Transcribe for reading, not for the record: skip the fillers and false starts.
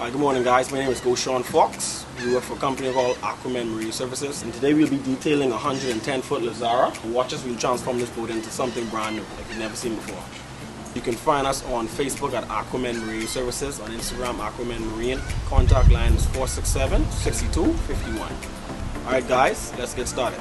Good morning guys, my name is Sean Fox. We work for a company called A.M.S Marine Services, and today we'll be detailing a 110-foot Lazzara. Watch us, we'll transform this boat into something brand new like you've never seen before. You can find us on Facebook at A.M.S Marine Services, on Instagram A.M.S Marine. Contact line is 467-6251. Alright guys, let's get started.